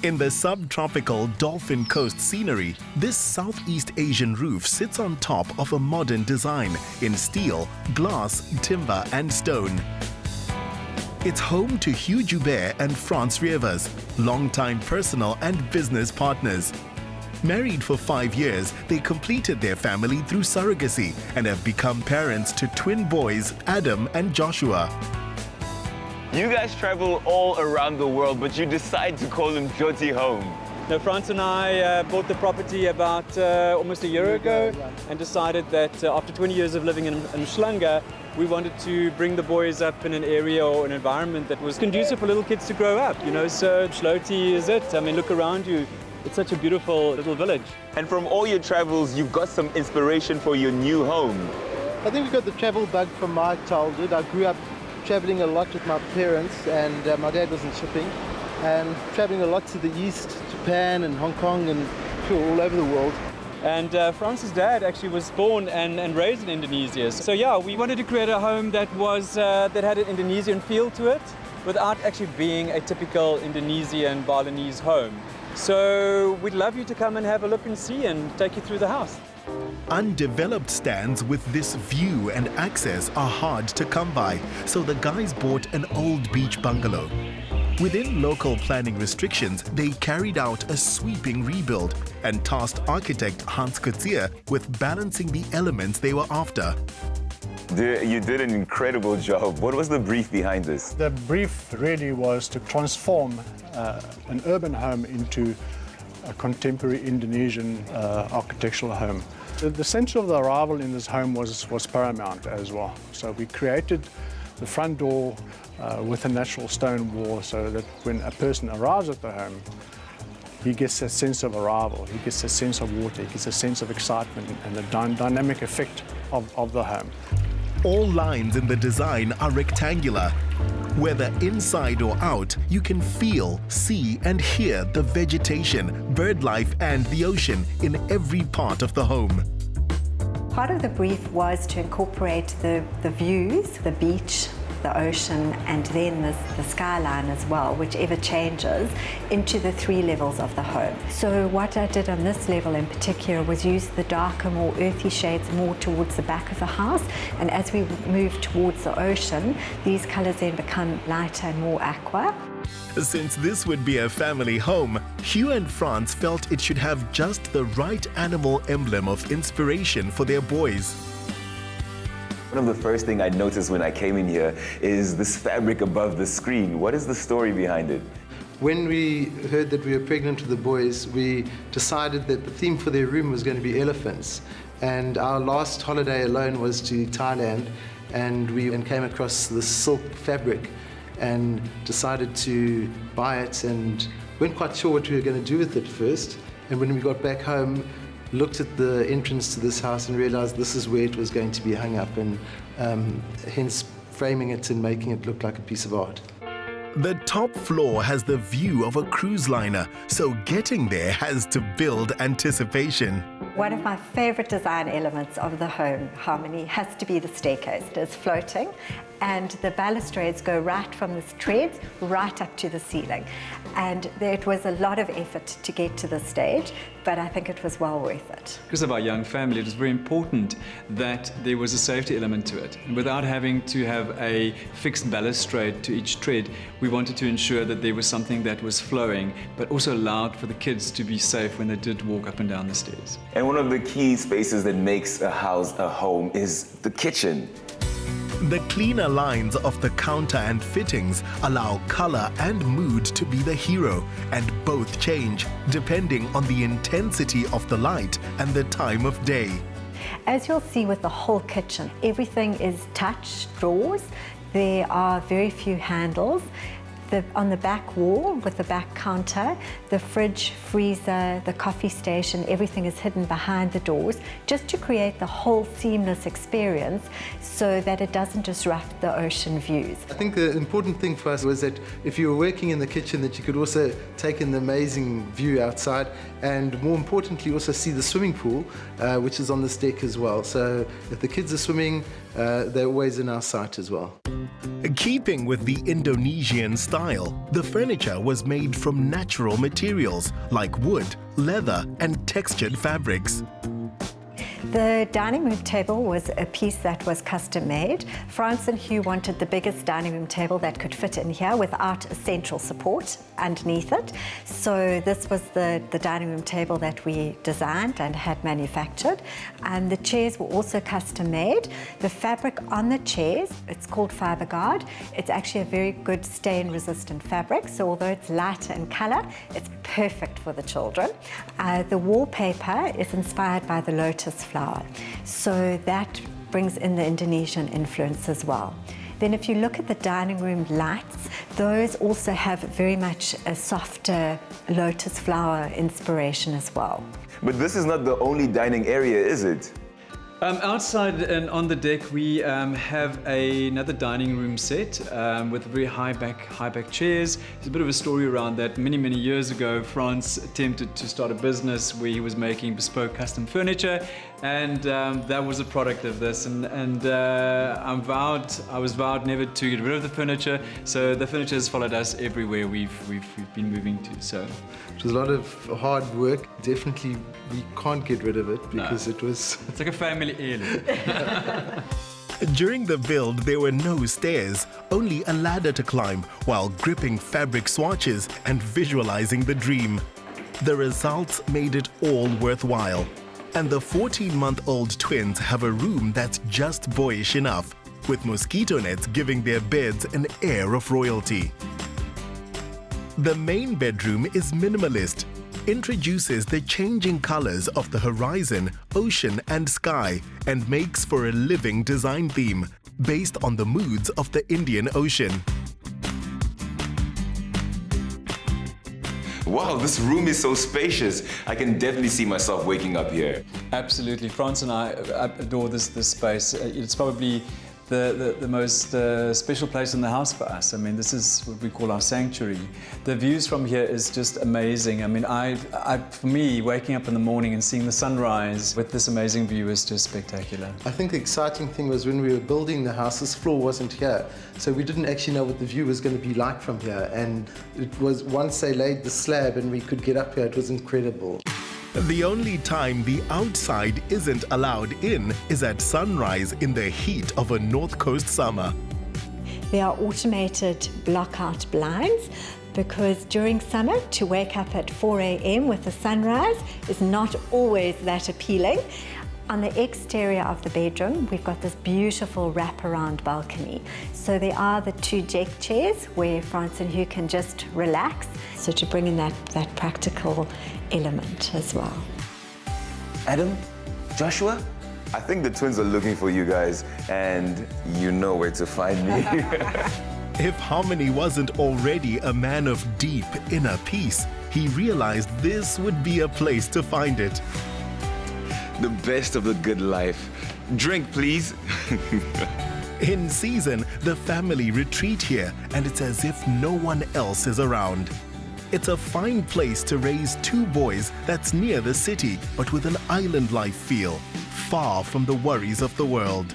In the subtropical Dolphin Coast scenery, this Southeast Asian roof sits on top of a modern design in steel, glass, timber and stone. It's home to Hugh Joubert and Frans Reuvers, longtime personal and business partners. Married for 5 years, they completed their family through surrogacy and have become parents to twin boys, Adam and Joshua. You guys travel all around the world, but you decide to call Umdloti home. Now, Frans and I bought the property about almost a year ago and decided that after 20 years of living in Umhlanga, we wanted to bring the boys up in an area or an environment that was conducive for little kids to grow up. You know, so Umdloti is it. I mean, look around you. It's such a beautiful little village. And from all your travels, you've got some inspiration for your new home. I think we got the travel bug from my childhood. I grew up traveling a lot with my parents, and my dad was in shipping, and traveling a lot to the east, Japan and Hong Kong and all over the world. And Frans's dad actually was born and raised in Indonesia. So yeah, we wanted to create a home that was that had an Indonesian feel to it, without actually being a typical Indonesian Balinese home. So we'd love you to come and have a look and see and take you through the house. Undeveloped stands with this view and access are hard to come by, so the guys bought an old beach bungalow. Within local planning restrictions, they carried out a sweeping rebuild and tasked architect Hans Kutzier with balancing the elements they were after. You did an incredible job. What was the brief behind this? The brief really was to transform an urban home into a contemporary Indonesian architectural home. The sense of the arrival in this home was paramount as well. So we created the front door with a natural stone wall so that when a person arrives at the home, he gets a sense of arrival, he gets a sense of water, he gets a sense of excitement and the dynamic effect of the home. All lines in the design are rectangular. Whether inside or out, you can feel, see and hear the vegetation, bird life and the ocean in every part of the home. Part of the brief was to incorporate the views, the beach, the ocean and then the skyline as well, whichever changes, into the 3 levels of the home. So what I did on this level in particular was use the darker, more earthy shades more towards the back of the house, and as we move towards the ocean, these colours then become lighter and more aqua. Since this would be a family home, Hugh and Frans felt it should have just the right animal emblem of inspiration for their boys. One of the first things I noticed when I came in here is this fabric above the screen. What is the story behind it? When we heard that we were pregnant with the boys, we decided that the theme for their room was going to be elephants. And our last holiday alone was to Thailand, and we came across this silk fabric and decided to buy it, and weren't quite sure what we were going to do with it first. And when we got back home, looked at the entrance to this house and realized this is where it was going to be hung up, and hence framing it and making it look like a piece of art. The top floor has the view of a cruise liner, so getting there has to build anticipation. One of my favorite design elements of the home harmony has to be the staircase. It's floating and the balustrades go right from the treads right up to the ceiling. And it was a lot of effort to get to this stage, but I think it was well worth it. Because of our young family, it was very important that there was a safety element to it. And without having to have a fixed balustrade to each tread, we wanted to ensure that there was something that was flowing, but also allowed for the kids to be safe when they did walk up and down the stairs. And one of the key spaces that makes a house a home is the kitchen. The cleaner lines of the counter and fittings allow color and mood to be the hero, and both change depending on the intensity of the light and the time of day. As you'll see with the whole kitchen, everything is touch drawers. There are very few handles. On the back wall with the back counter, the fridge, freezer, the coffee station, everything is hidden behind the doors just to create the whole seamless experience so that it doesn't disrupt the ocean views. I think the important thing for us was that if you were working in the kitchen, that you could also take in the amazing view outside, and more importantly also see the swimming pool, which is on this deck as well. So if the kids are swimming, they're always in our sight as well. Keeping with the Indonesian style, the furniture was made from natural materials like wood, leather, and textured fabrics. The dining room table was a piece that was custom made. Frans and Hough wanted the biggest dining room table that could fit in here without a central support underneath it. So this was the dining room table that we designed and had manufactured. And the chairs were also custom made. The fabric on the chairs, it's called Fiberguard. It's actually a very good stain resistant fabric. So although it's lighter in color, it's perfect for the children. The wallpaper is inspired by the lotus flower. So that brings in the Indonesian influence as well. Then if you look at the dining room lights, those also have very much a softer lotus flower inspiration as well. But this is not the only dining area, is it? Outside and on the deck, we have another dining room set with very high back chairs. There's a bit of a story around that. Many years ago, Frans attempted to start a business where he was making bespoke custom furniture, and that was a product of this. And I was vowed never to get rid of the furniture. So the furniture has followed us everywhere we've been moving to. So it was a lot of hard work. Definitely, we can't get rid of it because it's like a family heirloom. During the build, there were no stairs, only a ladder to climb while gripping fabric swatches and visualizing the dream. The results made it all worthwhile. And the 14-month-old twins have a room that's just boyish enough, with mosquito nets giving their beds an air of royalty. The main bedroom is minimalist, introduces the changing colors of the horizon, ocean, and sky, and makes for a living design theme based on the moods of the Indian Ocean. Wow, this room is so spacious. I can definitely see myself waking up here. Absolutely. Frans and I adore this space. It's probably the most special place in the house for us. I mean, this is what we call our sanctuary. The views from here is just amazing. I mean, for me, waking up in the morning and seeing the sunrise with this amazing view is just spectacular. I think the exciting thing was when we were building the house, this floor wasn't here. So we didn't actually know what the view was going to be like from here. And it was, once they laid the slab and we could get up here, it was incredible. The only time the outside isn't allowed in is at sunrise in the heat of a North Coast summer. There are automated block-out blinds because during summer, to wake up at 4 a.m. with the sunrise is not always that appealing. On the exterior of the bedroom, we've got this beautiful wraparound balcony. So there are the 2 deck chairs where Frans and Hough can just relax. So to bring in that practical element as well. Adam, Joshua, I think the twins are looking for you guys, and you know where to find me. If Harmony wasn't already a man of deep inner peace, he realized this would be a place to find it. The best of the good life. Drink, please. In season, the family retreat here, and it's as if no one else is around. It's a fine place to raise 2 boys that's near the city, but with an island life feel, far from the worries of the world.